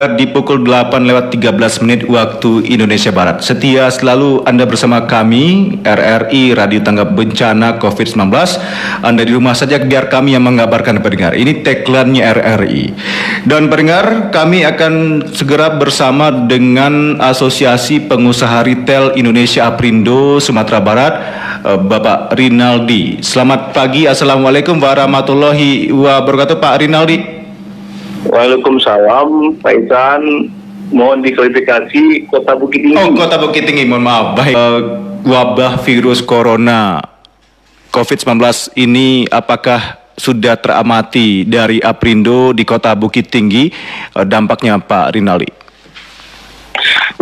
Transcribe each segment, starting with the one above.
Di pukul 8:13 waktu Indonesia Barat. Setia selalu Anda bersama kami, RRI Radio Tanggap Bencana COVID-19. Anda di rumah saja, biar kami yang mengabarkan pendengar. Ini tagline-nya RRI. Dan pendengar, kami akan segera bersama dengan Asosiasi Pengusaha Retail Indonesia Aprindo Sumatera Barat, Bapak Rinaldi. Selamat pagi, Assalamualaikum warahmatullahi wabarakatuh, Pak Rinaldi. Waalaikumsalam, Pak Isan. Mohon diklarifikasi Kota Bukit Tinggi. Oh, Kota Bukit Tinggi, mohon maaf. Baik, wabah virus corona COVID-19 ini apakah sudah teramati dari Aprindo di Kota Bukit Tinggi? Dampaknya Pak Rinaldi.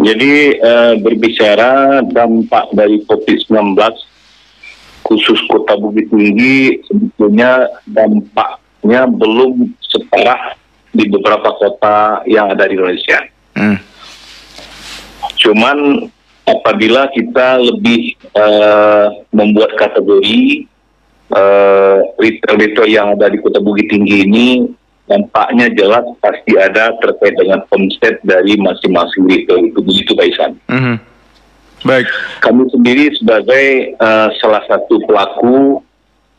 Jadi berbicara dampak dari COVID-19 khusus Kota Bukit Tinggi, sebetulnya dampaknya belum separah di beberapa kota yang ada di Indonesia. Cuman apabila kita lebih membuat kategori retail-retail yang ada di Kota Bukit Tinggi ini, dampaknya jelas pasti ada terkait dengan omset dari masing-masing retail itu. Begitu, Pak Isan. Baik. Kami sendiri sebagai salah satu pelaku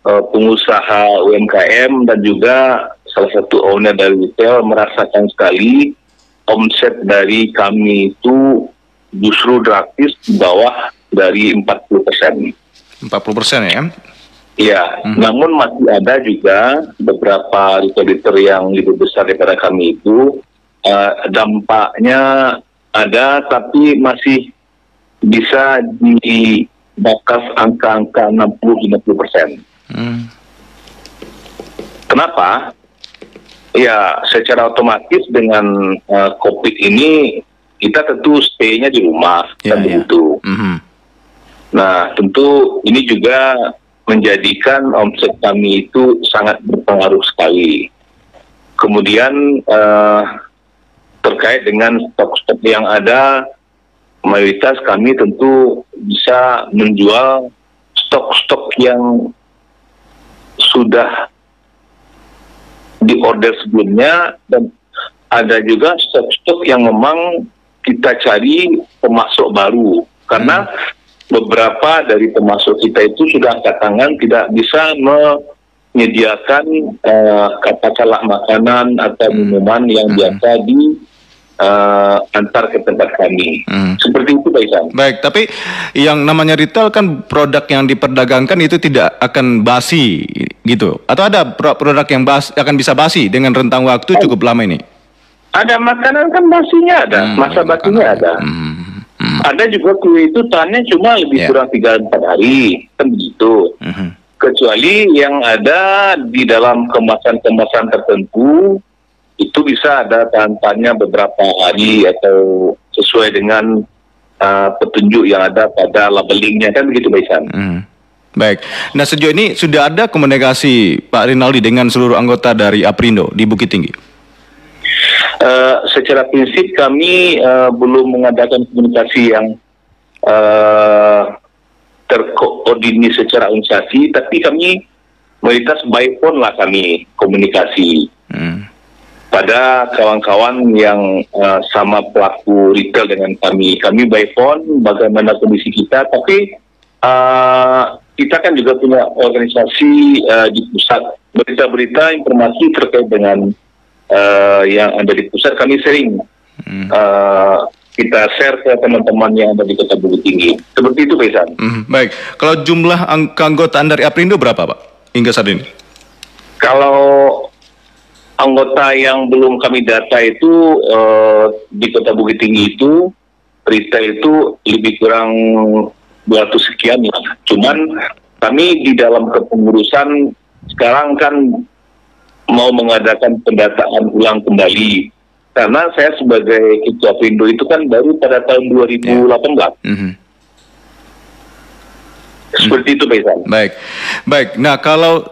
pengusaha UMKM dan juga salah satu owner dari retail merasakan sekali omset dari kami itu justru drastis di bawah dari 40%. 40% ya? Ya, namun masih ada juga beberapa retail yang lebih besar daripada kami itu dampaknya ada, tapi masih bisa dibakas angka-angka 60-50%. Kenapa? Ya, secara otomatis dengan COVID ini kita tentu stay-nya di rumah, kan begitu. Nah, tentu ini juga menjadikan omset kami itu sangat berpengaruh sekali. Kemudian terkait dengan stok-stok yang ada, mayoritas kami tentu bisa menjual stok-stok yang sudah diorder sebelumnya, dan ada juga stok-stok yang memang kita cari pemasok baru, karena beberapa dari pemasok kita itu sudah angkat tangan tidak bisa menyediakan katakanlah makanan atau minuman yang biasa di antar ke tempat kami. Seperti itu, Pak Isan. Baik, tapi yang namanya retail kan produk yang diperdagangkan itu tidak akan basi gitu. Atau ada produk yang akan bisa basi dengan rentang waktu cukup lama ini? Ada makanan kan basinya ada, masa basinya ada. Ada juga kue itu tahannya cuma lebih kurang 3-4 hari, kan begitu. Kecuali yang ada di dalam kemasan-kemasan tertentu, itu bisa ada tahan-tahannya beberapa hari atau sesuai dengan petunjuk yang ada pada labelingnya, kan begitu, Pak Isan. Baik. Nah, sejauh ini sudah ada komunikasi Pak Rinaldi dengan seluruh anggota dari Aprindo di Bukit Tinggi? Secara prinsip kami belum mengadakan komunikasi yang terkoordinir secara organisasi, tapi kami mayoritas by phone lah kami komunikasi pada kawan-kawan yang sama pelaku retail dengan kami. Kami by phone bagaimana kondisi kita, tapi kita kan juga punya organisasi di pusat. Berita-berita informasi terkait dengan yang ada di pusat kami sering kita share ke teman-teman yang ada di Kota Bukit Tinggi. Seperti itu, Pak Isan. Baik. Kalau jumlah keanggotaan dari Aprindo berapa, Pak, hingga saat ini? Kalau anggota yang belum kami data itu di Kota Bukit Tinggi itu retail itu lebih kurang 200 sekian ya. Cuman kami di dalam kepengurusan sekarang kan mau mengadakan pendataan ulang kembali, karena saya sebagai Ketua Aprindo itu kan baru pada tahun 2018. Seperti itu, Pak Isan. Baik. Nah, kalau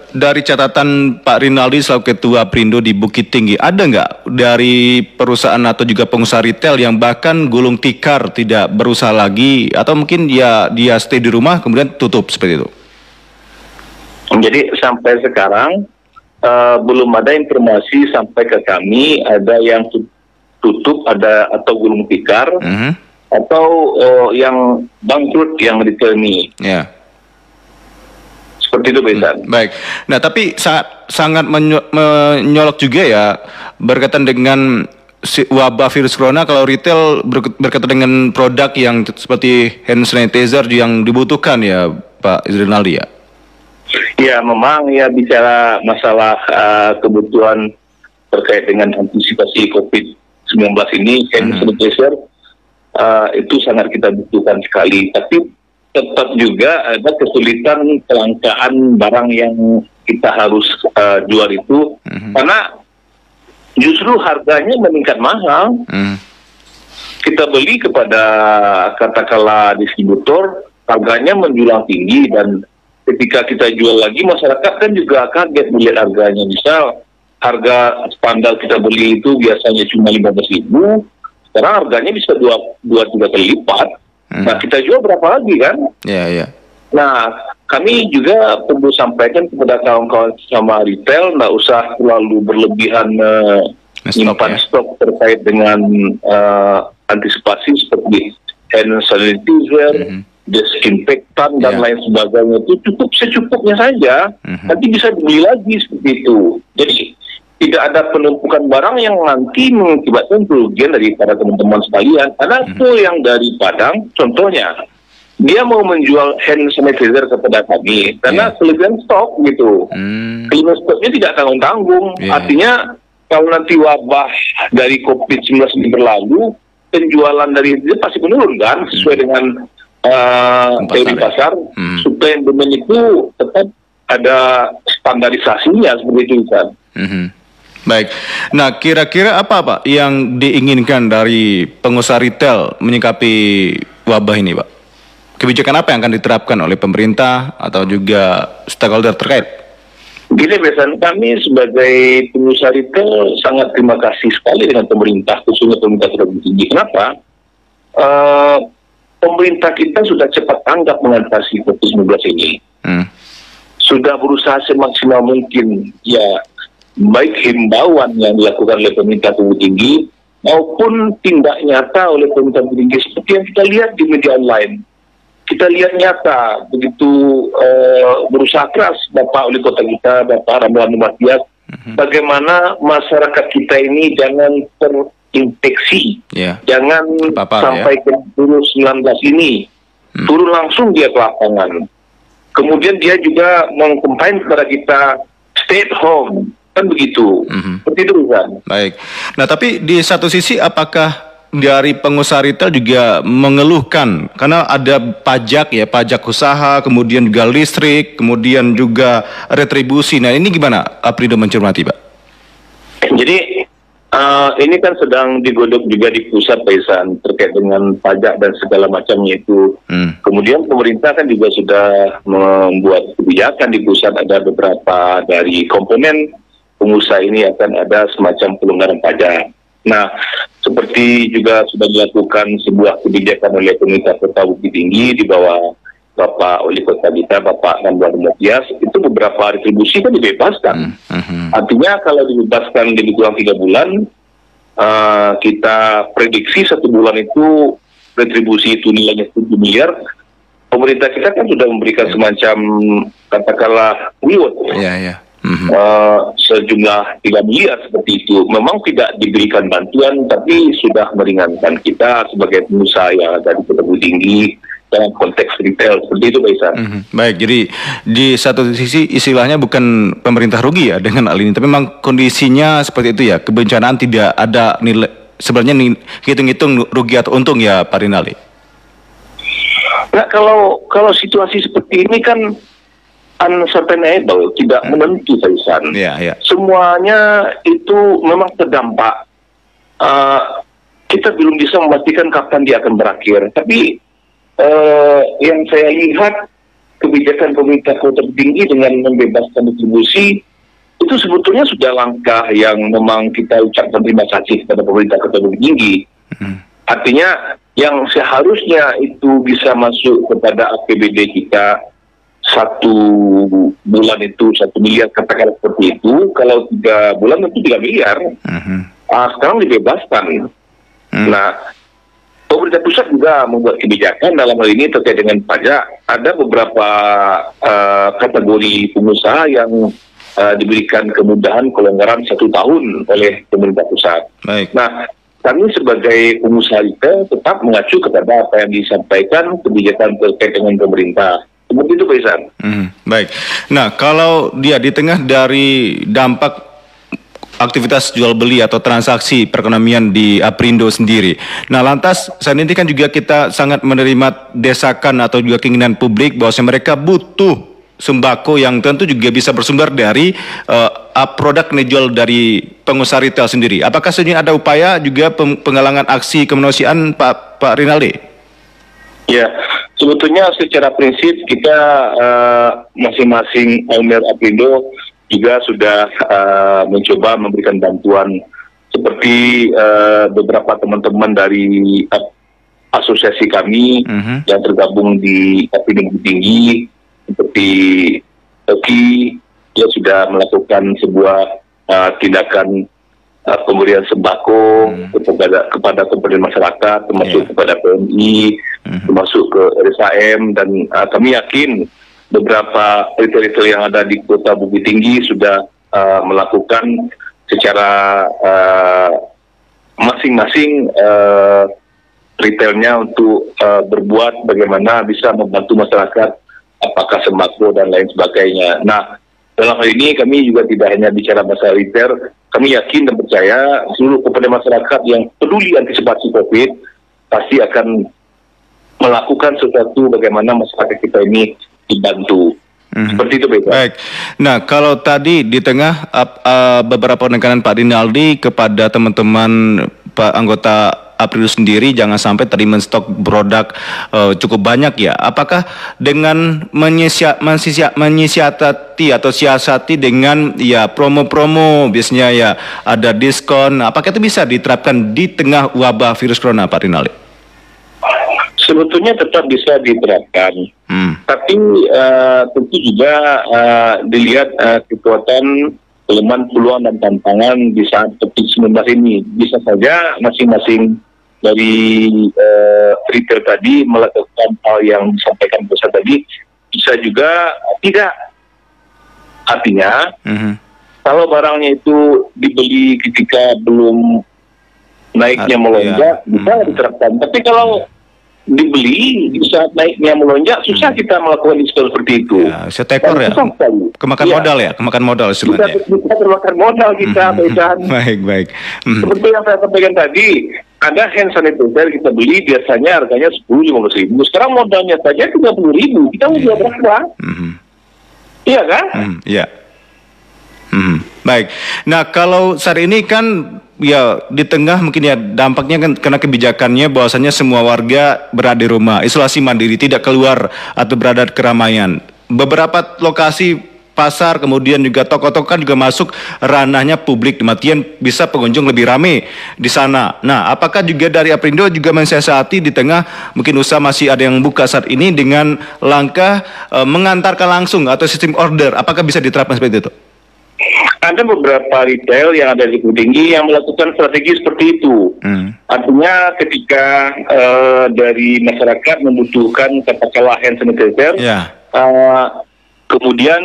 dari catatan Pak Rinaldi selaku Ketua Aprindo di Bukit Tinggi, ada nggak dari perusahaan atau juga pengusaha retail yang bahkan gulung tikar tidak berusaha lagi, atau mungkin ya dia stay di rumah kemudian tutup seperti itu? Jadi sampai sekarang belum ada informasi sampai ke kami ada yang tutup ada atau gulung tikar atau yang bangkrut yang retail ini. Ya. Seperti itu, Besan. Baik. Nah, tapi sangat menyolok juga ya berkaitan dengan wabah virus corona. Kalau retail berkaitan dengan produk yang seperti hand sanitizer yang dibutuhkan ya, Pak Izrinaldi ya. Ya, memang ya bicara masalah kebutuhan terkait dengan antisipasi COVID-19 ini, hand sanitizer itu sangat kita butuhkan sekali. Tapi tetap juga ada kesulitan kelangkaan barang yang kita harus jual itu, karena justru harganya meningkat mahal. Kita beli kepada katakanlah distributor, harganya menjulang tinggi, dan ketika kita jual lagi, masyarakat kan juga kaget melihat harganya. Misal harga standar kita beli itu biasanya cuma 15.000, sekarang harganya bisa 2-3 kali lipat. Nah, kita jual berapa lagi kan? Iya. Nah, kami juga perlu sampaikan kepada kawan-kawan sama retail, nggak usah terlalu berlebihan menyimpan stok terkait dengan antisipasi seperti hand sanitizer, desinfektan dan lain sebagainya. Itu cukup secukupnya saja, nanti bisa dibeli lagi seperti itu. Jadi tidak ada penumpukan barang yang nanti mengakibatkan kerugian dari para teman-teman sekalian. Karena itu yang dari Padang, contohnya, dia mau menjual hand sanitizer kepada kami karena kelebihan stok gitu. Kelebihan stoknya tidak tanggung-tanggung. Artinya kalau nanti wabah dari COVID-19 ini berlalu, penjualan dari dia pasti menurun kan, sesuai dengan teori pasar. Suplemen itu tetap ada standarisasinya seperti itu kan. Baik. Nah, kira-kira apa Pak yang diinginkan dari pengusaha retail menyikapi wabah ini, Pak? Kebijakan apa yang akan diterapkan oleh pemerintah atau juga stakeholder terkait? Gini, Besan, kami sebagai pengusaha retail sangat terima kasih sekali dengan pemerintah, khususnya pemerintah terlebih tinggi. Kenapa? Pemerintah kita sudah cepat tanggap mengatasi COVID-19 ini. Sudah berusaha semaksimal mungkin, ya, baik himbauan yang dilakukan oleh pemerintah terlebih tinggi maupun tindak nyata oleh pemerintah terlebih tinggi seperti yang kita lihat di media online. Kita lihat nyata begitu berusaha keras Bapak Wali Kota kita, Bapak Ramlan Matias, bagaimana masyarakat kita ini jangan terinfeksi, jangan sampai ke virus 19 ini, turun langsung dia ke lapangan. Kemudian dia juga mengkampanye kepada kita stay at home. Kan begitu, seperti itu kan. Baik. Nah, tapi di satu sisi apakah dari pengusaha retail juga mengeluhkan karena ada pajak ya, pajak usaha, kemudian juga listrik, kemudian juga retribusi. Nah, ini gimana Aprindo mencermati, Pak? Jadi ini kan sedang digodok juga di pusat, Paisan, terkait dengan pajak dan segala macamnya itu. Kemudian pemerintah kan juga sudah membuat kebijakan di pusat, ada beberapa dari komponen pengusaha ini akan ada semacam pelonggaran pajak. Nah, seperti juga sudah dilakukan sebuah kebijakan oleh pemerintah Kota Bukit Tinggi di bawah Bapak Wali Kota kita, Bapak Ramlan Matias, itu beberapa retribusi kan dibebaskan. Artinya kalau dibebaskan lebih kurang 3 bulan, kita prediksi 1 bulan itu retribusi itu nilainya 7 miliar. Pemerintah kita kan sudah memberikan semacam katakanlah reward. Sejumlah 3 miliar seperti itu. Memang tidak diberikan bantuan, tapi sudah meringankan kita sebagai pengusaha yang ada di Kota Bukit Tinggi dalam konteks retail seperti itu, Pak Isan. Baik, jadi di satu sisi istilahnya bukan pemerintah rugi ya dengan hal ini, tapi memang kondisinya seperti itu ya, kebencanaan tidak ada nilai sebenarnya hitung-hitung rugi atau untung ya, Pak Rinaldi. Nah, kalau situasi seperti ini kan uncertainable, tidak menentu, Faisan. Semuanya itu memang terdampak. Kita belum bisa memastikan kapan dia akan berakhir. Tapi yang saya lihat kebijakan pemerintah Kota Tinggi dengan membebaskan distribusi itu sebetulnya sudah langkah yang memang kita ucapkan terima kasih kepada pemerintah Kota Tinggi. Artinya yang seharusnya itu bisa masuk kepada APBD kita 1 bulan itu 1 miliar, katakan seperti itu. Kalau 3 bulan itu 3 miliar. Sekarang dibebaskan. Nah, pemerintah pusat juga membuat kebijakan dalam hal ini terkait dengan pajak. Ada beberapa kategori pengusaha yang diberikan kemudahan kelonggaran 1 tahun oleh pemerintah pusat. Baik. Nah, kami sebagai pengusaha retail tetap mengacu kepada apa yang disampaikan kebijakan terkait dengan pemerintah. Seperti itu, Pak Ihsan. Baik. Nah, kalau dia di tengah dari dampak aktivitas jual beli atau transaksi perekonomian di Aprindo sendiri. Nah, lantas saat ini kan juga kita sangat menerima desakan atau juga keinginan publik bahwa mereka butuh sembako yang tentu juga bisa bersumber dari produk yang dijual dari pengusaha retail sendiri. Apakah sebenarnya ada upaya juga penggalangan aksi kemanusiaan, Pak Rinaldi? Ya, sebetulnya secara prinsip kita masing-masing owner Aprindo juga sudah mencoba memberikan bantuan seperti beberapa teman-teman dari asosiasi kami yang tergabung di Aprindo Bukit Tinggi seperti Oki, dia sudah melakukan sebuah tindakan pemberian sembako kepada masyarakat, termasuk kepada PMI, termasuk ke RSAM, dan kami yakin beberapa retail-retail yang ada di Kota Bukit Tinggi sudah melakukan secara masing-masing retailnya untuk berbuat bagaimana bisa membantu masyarakat, apakah sembako dan lain sebagainya. Nah, dalam hal ini kami juga tidak hanya bicara masalah retail, kami yakin dan percaya seluruh kepada masyarakat yang peduli antisipasi COVID pasti akan melakukan sesuatu bagaimana masyarakat kita ini dibantu. Seperti itu, Pak. Baik. Nah, kalau tadi di tengah beberapa penekanan Pak Rinaldi kepada teman-teman Pak anggota Aprindo sendiri jangan sampai tadi menstok produk cukup banyak ya. Apakah dengan menyiasati atau siasati dengan ya promo-promo biasanya ya ada diskon, apakah itu bisa diterapkan di tengah wabah virus corona, Pak Rinaldi? Sebetulnya tetap bisa diterapkan, tapi tentu juga dilihat kekuatan, kelemahan, peluang dan tantangan di saat COVID-19 ini. Bisa saja masing-masing dari retail tadi melakukan hal yang disampaikan besar tadi, bisa juga tidak. Artinya, kalau barangnya itu dibeli ketika belum naiknya melonjak, bisa diterapkan. Tapi kalau dibeli di saat naiknya melonjak, susah kita melakukan diskon seperti itu. Ya, setekor ya, kemakan modal ya, kemakan modal istilahnya. Kita termakan modal kita, Baik. Seperti yang saya sampaikan tadi, ada hand sanitizer kita beli biasanya harganya 10-15 ribu. Sekarang modalnya saja 30 ribu. Kita mau jual berapa? Iya kan? Iya. Baik. Nah, kalau saat ini kan ya di tengah mungkin ya dampaknya kan karena kebijakannya bahwasanya semua warga berada di rumah, isolasi mandiri, tidak keluar atau berada di keramaian. Beberapa lokasi pasar kemudian juga toko-toko kan juga masuk ranahnya publik, matian bisa pengunjung lebih ramai di sana. Nah, apakah juga dari Aprindo juga mensiasati di tengah mungkin usaha masih ada yang buka saat ini dengan langkah mengantarkan langsung atau sistem order, apakah bisa diterapkan seperti itu? Ada beberapa retail yang ada di Bukit Tinggi yang melakukan strategi seperti itu. Artinya ketika dari masyarakat membutuhkan katakanlah hand sanitizer, kemudian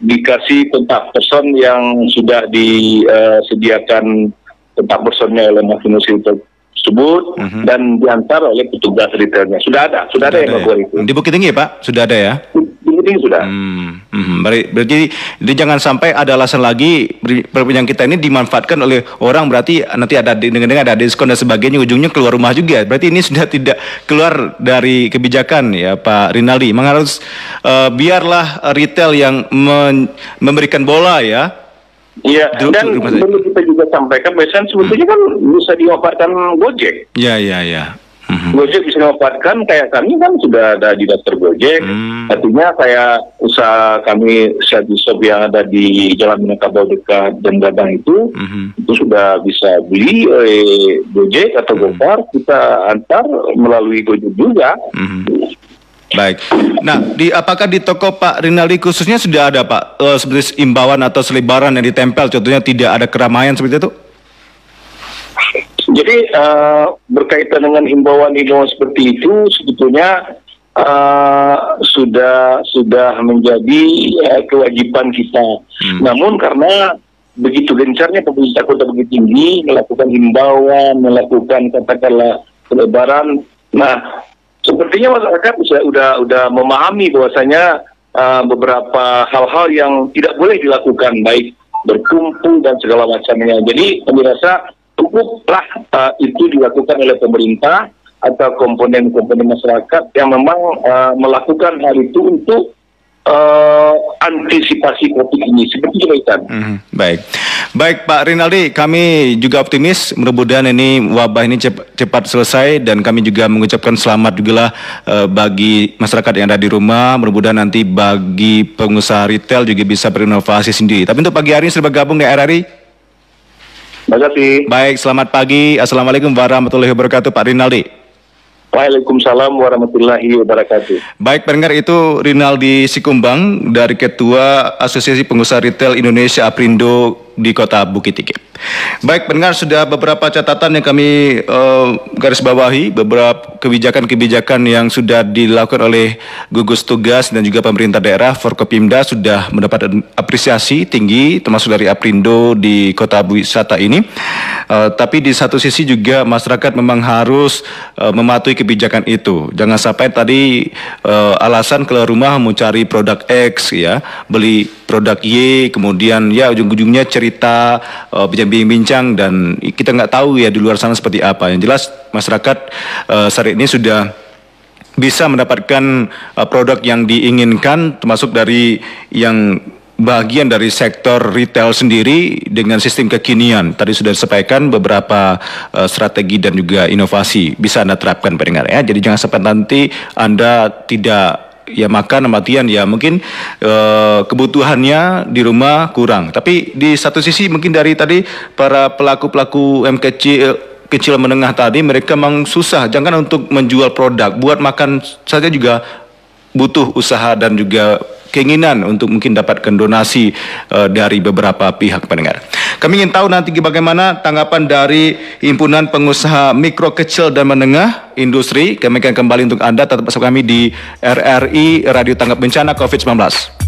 dikasih kontak person yang sudah disediakan kontak personnya oleh masing-masing tersebut dan diantar oleh petugas retailnya. Sudah ada yang melakukan itu. Di Bukit Tinggi, Pak, sudah ada ya? Ini sudah. Berarti jangan sampai ada alasan lagi yang kita ini dimanfaatkan oleh orang, berarti nanti ada dengan ada diskon dan sebagainya, ujungnya keluar rumah juga. Berarti ini sudah tidak keluar dari kebijakan ya Pak Rinaldi. Harus biarlah retail yang memberikan bola ya. Iya, dan perlu kita juga sampaikan, biasanya sebetulnya kan bisa dimanfaatkan Gojek. Iya. Gojek bisa dimanfaatkan, kayak kami kan sudah ada di daftar Gojek. Artinya kayak usaha kami di shop yang ada di Jalan Minangkabau dekat Jembatan itu sudah bisa beli Gojek atau Gopar, kita antar melalui Gojek juga. Baik. Nah, apakah di toko Pak Rinaldi khususnya sudah ada Pak seperti imbauan atau selebaran yang ditempel, contohnya tidak ada keramaian seperti itu? Jadi berkaitan dengan himbauan-himbauan seperti itu sebetulnya sudah menjadi kewajiban kita. Namun karena begitu gencarnya pemerintah Kota Bukit Tinggi melakukan himbauan, melakukan katakanlah pelebaran, nah sepertinya masyarakat sudah memahami bahwasanya beberapa hal-hal yang tidak boleh dilakukan, baik berkumpul dan segala macamnya. Jadi kami rasa cukuplah itu dilakukan oleh pemerintah atau komponen-komponen masyarakat yang memang melakukan hal itu untuk antisipasi COVID ini. Seperti itu, Baik Pak Rinaldi, kami juga optimis mudah-mudahan ini wabah ini cepat selesai, dan kami juga mengucapkan selamat juga lah bagi masyarakat yang ada di rumah. Mudah-mudahan nanti bagi pengusaha retail juga bisa berinovasi sendiri. Tapi untuk pagi hari ini sudah bergabung di RRI. Terima kasih. Baik, selamat pagi. Assalamualaikum warahmatullahi wabarakatuh Pak Rinaldi. Waalaikumsalam warahmatullahi wabarakatuh. Baik, pendengar, itu Rinaldi Sikumbang dari Ketua Asosiasi Pengusaha Retail Indonesia Aprindo di Kota Bukit Tinggi. Baik, pendengar, sudah beberapa catatan yang kami garis bawahi, beberapa kebijakan-kebijakan yang sudah dilakukan oleh gugus tugas dan juga pemerintah daerah, Forkopimda sudah mendapat apresiasi tinggi termasuk dari Aprindo di Kota Wisata ini. Tapi di satu sisi juga masyarakat memang harus mematuhi kebijakan itu. Jangan sampai tadi alasan keluar rumah mau cari produk X, ya, beli produk Y, kemudian ya ujung-ujungnya cerita bincang-bincang, dan kita nggak tahu ya di luar sana seperti apa. Yang jelas masyarakat saat ini sudah bisa mendapatkan produk yang diinginkan, termasuk dari yang bagian dari sektor retail sendiri dengan sistem kekinian. Tadi sudah disampaikan beberapa strategi dan juga inovasi bisa Anda terapkan, pendengar, ya. Jadi jangan sampai nanti Anda tidak makan matian, ya mungkin kebutuhannya di rumah kurang. Tapi di satu sisi mungkin dari tadi para pelaku-pelaku kecil menengah tadi, mereka memang susah, jangan untuk menjual produk, buat makan saja juga butuh usaha dan juga keinginan untuk mungkin dapatkan donasi dari beberapa pihak, pendengar. Kami ingin tahu nanti bagaimana tanggapan dari Himpunan Pengusaha Mikro Kecil dan Menengah Industri. Kami akan kembali untuk Anda, tetap bersama kami di RRI Radio Tanggap Bencana COVID-19.